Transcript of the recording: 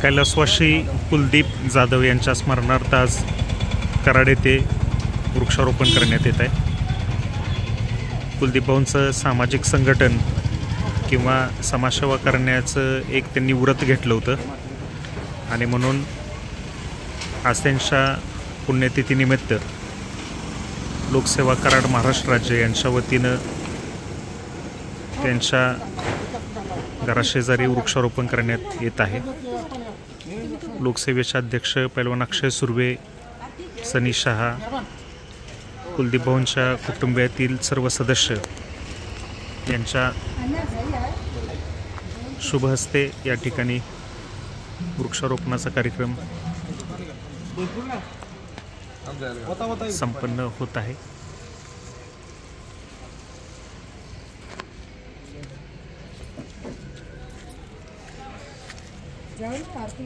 कैलासवासी कुलदीप जाधव यांच्या स्मरणार्थ आज कराड येथे वृक्षारोपण करण्यात येत आहे। कुलदीप भाऊंचं सामाजिक संघटन किंवा समाजसेवा करण्याचं एक त्यांनी व्रत घेतलं होतं आणि म्हणून आज त्यांच्या पुण्यतिथीनिमित्त लोकसेवा कराड महाराष्ट्र राज्य यांच्या वतीनं त्यांच्या घराशेजारी वृक्षारोपण करण्यात येत आहे। लोकसेवेचे अध्यक्ष पैलवान अक्षय सुर्वे, सनी शहा, कुलदीप भाऊंच्या कुटुंबातील सर्व सदस्य यांच्या शुभ हस्ते या ठिकाणी वृक्षारोपणाचा कार्यक्रम संपन्न होत आहे। जाऊन पार्टी